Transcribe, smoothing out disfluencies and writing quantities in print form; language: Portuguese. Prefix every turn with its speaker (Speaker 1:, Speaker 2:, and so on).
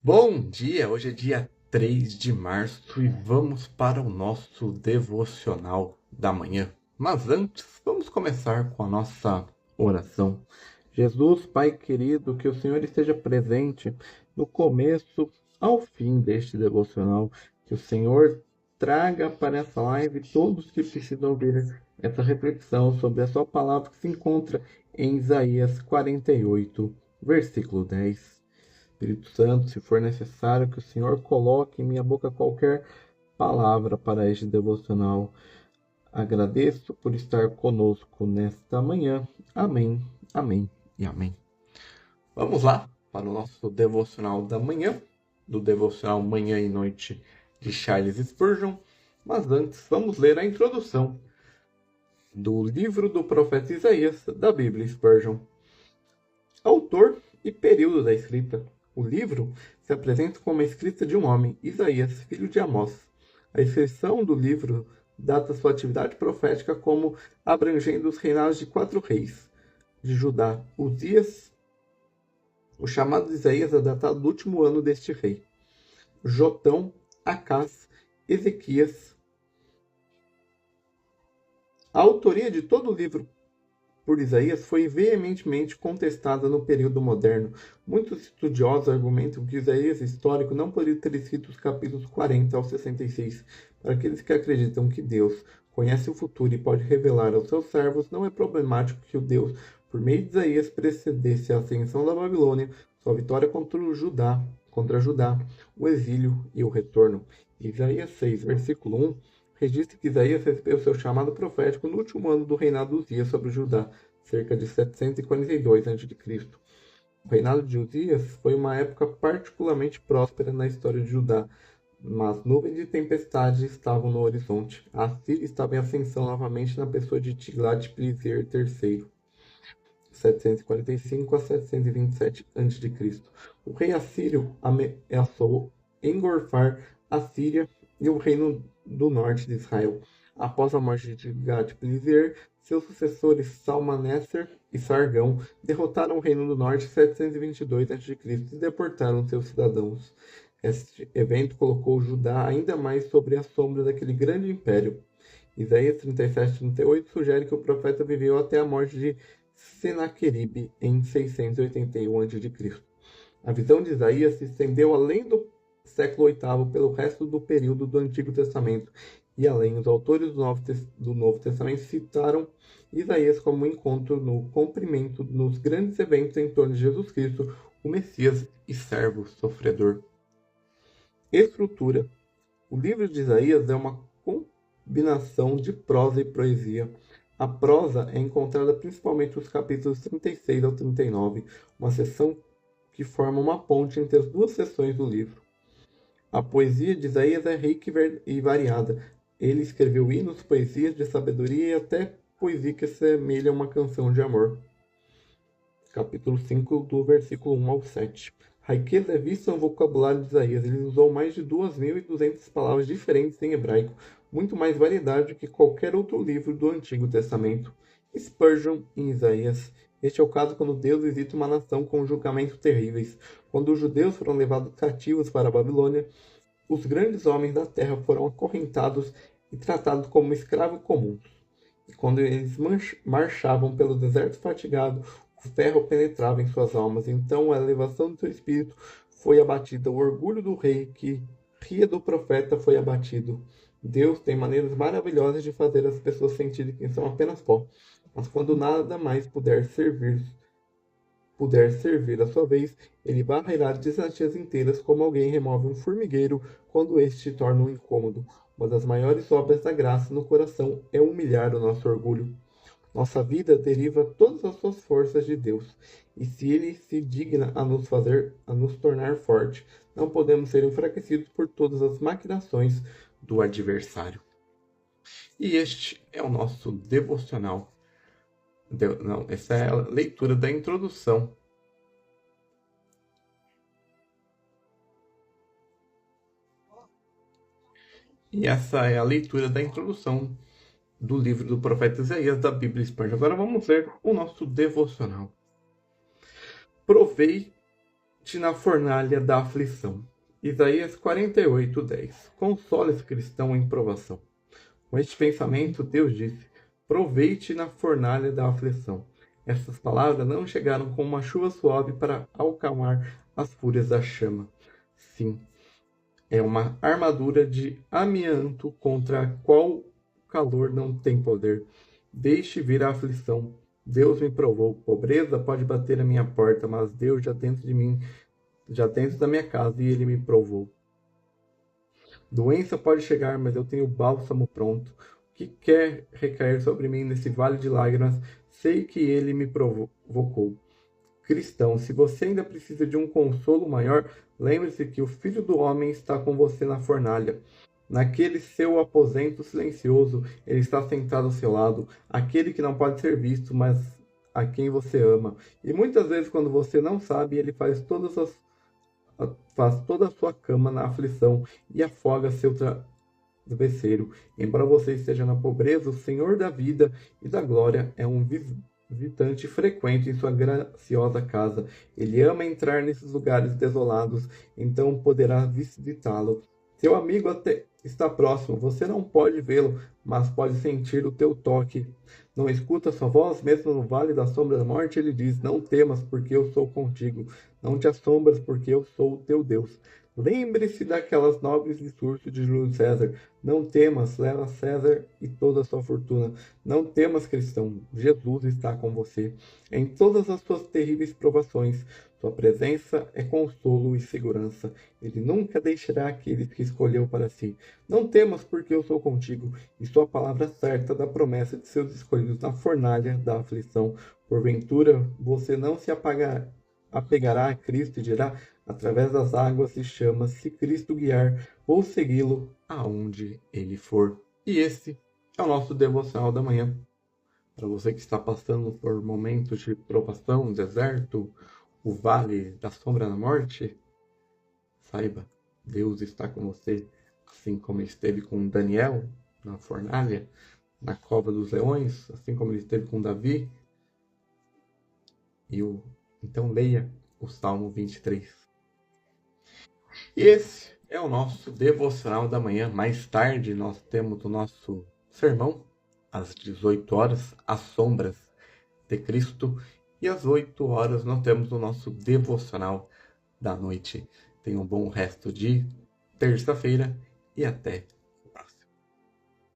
Speaker 1: Bom dia! Hoje é dia 3 de março e vamos para o nosso devocional da manhã. Mas antes, vamos começar com a nossa oração. Jesus, Pai querido, que o Senhor esteja presente no começo ao fim deste devocional. Que o Senhor traga para essa live todos que precisam ouvir essa reflexão sobre a sua palavra que se encontra em Isaías 48, versículo 10. Espírito Santo, se for necessário, que o Senhor coloque em minha boca qualquer palavra para este devocional. Agradeço por estar conosco nesta manhã. Amém, amém e amém. Vamos lá para o nosso devocional da manhã, do devocional Manhã e Noite de Charles Spurgeon. Mas antes, vamos ler a introdução do livro do profeta Isaías, da Bíblia Spurgeon. Autor e período da escrita. O livro se apresenta como a escrita de um homem, Isaías, filho de Amós. A inscrição do livro data sua atividade profética como abrangendo os reinados de 4 reis de Judá. Uzias, o chamado Isaías é datado do último ano deste rei. Jotão, Acás, Ezequias. A autoria de todo o livro por Isaías foi veementemente contestada no período moderno. Muitos estudiosos argumentam que Isaías histórico não poderia ter escrito os capítulos 40 ao 66. Para aqueles que acreditam que Deus conhece o futuro e pode revelar aos seus servos, não é problemático que o Deus, por meio de Isaías, precedesse a ascensão da Babilônia, sua vitória contra Judá, o exílio e o retorno. Isaías 6, versículo 1, registra que Isaías recebeu seu chamado profético no último ano do reinado de Uzias sobre Judá, cerca de 742 a.C. O reinado de Uzias foi uma época particularmente próspera na história de Judá, mas nuvens de tempestade estavam no horizonte. A Síria estava em ascensão novamente na pessoa de Tiglat-Pileser III, 745 a 727 a.C. O rei assírio ameaçou engolfar a Síria e o reino do norte de Israel. Após a morte de Tiglat-Pileser, seus sucessores Salmaneser e Sargão derrotaram o reino do norte em 722 a.C. e deportaram seus cidadãos. Este evento colocou Judá ainda mais sobre a sombra daquele grande império. Isaías 37:38 sugere que o profeta viveu até a morte de Senaqueribe em 681 a.C. A visão de Isaías se estendeu além do século VIII pelo resto do período do Antigo Testamento e além. Os autores do Novo Testamento citaram Isaías como um encontro no cumprimento nos grandes eventos em torno de Jesus Cristo, o Messias e servo sofredor. Estrutura. O livro de Isaías é uma combinação de prosa e poesia. A prosa é encontrada principalmente nos capítulos 36 ao 39, uma seção que forma uma ponte entre as duas seções do livro. A poesia de Isaías é rica e variada. Ele escreveu hinos, poesias de sabedoria e até poesia que semelha uma canção de amor. Capítulo 5, do versículo 1 ao 7. A riqueza é vista no vocabulário de Isaías. Ele usou mais de 2.200 palavras diferentes em hebraico, muito mais variedade do que qualquer outro livro do Antigo Testamento. Spurgeon em Isaías. Este é o caso quando Deus visita uma nação com julgamentos terríveis. Quando os judeus foram levados cativos para a Babilônia, os grandes homens da terra foram acorrentados e tratados como escravos comuns. E quando eles marchavam pelo deserto fatigado, o ferro penetrava em suas almas. Então a elevação do seu espírito foi abatida. O orgulho do rei que ria do profeta foi abatido. Deus tem maneiras maravilhosas de fazer as pessoas sentirem que são apenas pó. Mas quando nada mais puder servir à sua vez, ele varrerá dinastias inteiras como alguém remove um formigueiro quando este se torna um incômodo. Uma das maiores obras da graça no coração é humilhar o nosso orgulho. Nossa vida deriva todas as suas forças de Deus, e se Ele se digna a nos tornar forte, não podemos ser enfraquecidos por todas as maquinações do adversário. E este é o nosso devocional. Essa é a leitura da introdução. E essa é a leitura da introdução do livro do profeta Isaías da Bíblia Spurgeon. Agora vamos ler o nosso devocional. Provei na fornalha da aflição. Isaías 48:10. Console-se, cristão, em provação. Com este pensamento, Deus disse: proveite na fornalha da aflição. Essas palavras não chegaram como uma chuva suave para acalmar as fúrias da chama. Sim, é uma armadura de amianto contra a qual o calor não tem poder. Deixe vir a aflição. Deus me provou. Pobreza pode bater à minha porta, mas Deus já dentro de mim, já dentro da minha casa, e Ele me provou. Doença pode chegar, mas eu tenho bálsamo pronto. O que quer recair sobre mim nesse vale de lágrimas, sei que Ele me provocou. Cristão, se você ainda precisa de um consolo maior, lembre-se que o Filho do Homem está com você na fornalha. Naquele seu aposento silencioso, ele está sentado ao seu lado, aquele que não pode ser visto, mas a quem você ama. E muitas vezes, quando você não sabe, ele faz toda a sua cama na aflição e afoga seu travesseiro. Embora você esteja na pobreza, o Senhor da vida e da glória é um visitante frequente em sua graciosa casa. Ele ama entrar nesses lugares desolados, então poderá visitá-lo. Seu amigo até está próximo, você não pode vê-lo, mas pode sentir o teu toque. Não escuta sua voz, mesmo no vale da sombra da morte, ele diz: não temas, porque eu sou contigo. Não te assombras, porque eu sou o teu Deus. Lembre-se daquelas nobres discursos de Júlio César. Não temas, leva César e toda a sua fortuna. Não temas, cristão, Jesus está com você. Em todas as suas terríveis provações, sua presença é consolo e segurança. Ele nunca deixará aqueles que escolheu para si. Não temas, porque eu sou contigo, e sua palavra certa da promessa de seus escolhidos na fornalha da aflição. Porventura, você não se apegará a Cristo e dirá: através das águas e chamas, se Cristo guiar, vou segui-lo aonde ele for. E esse é o nosso devocional da manhã. Para você que está passando por momentos de provação, deserto, o vale da sombra da morte, saiba, Deus está com você, assim como ele esteve com Daniel na fornalha, na cova dos leões, assim como ele esteve com Davi. Então leia o Salmo 23. E esse é o nosso devocional da manhã. Mais tarde nós temos o nosso sermão, às 18 horas, As Sombras de Cristo. E às 8 horas nós temos o nosso devocional da noite. Tenha um bom resto de terça-feira e até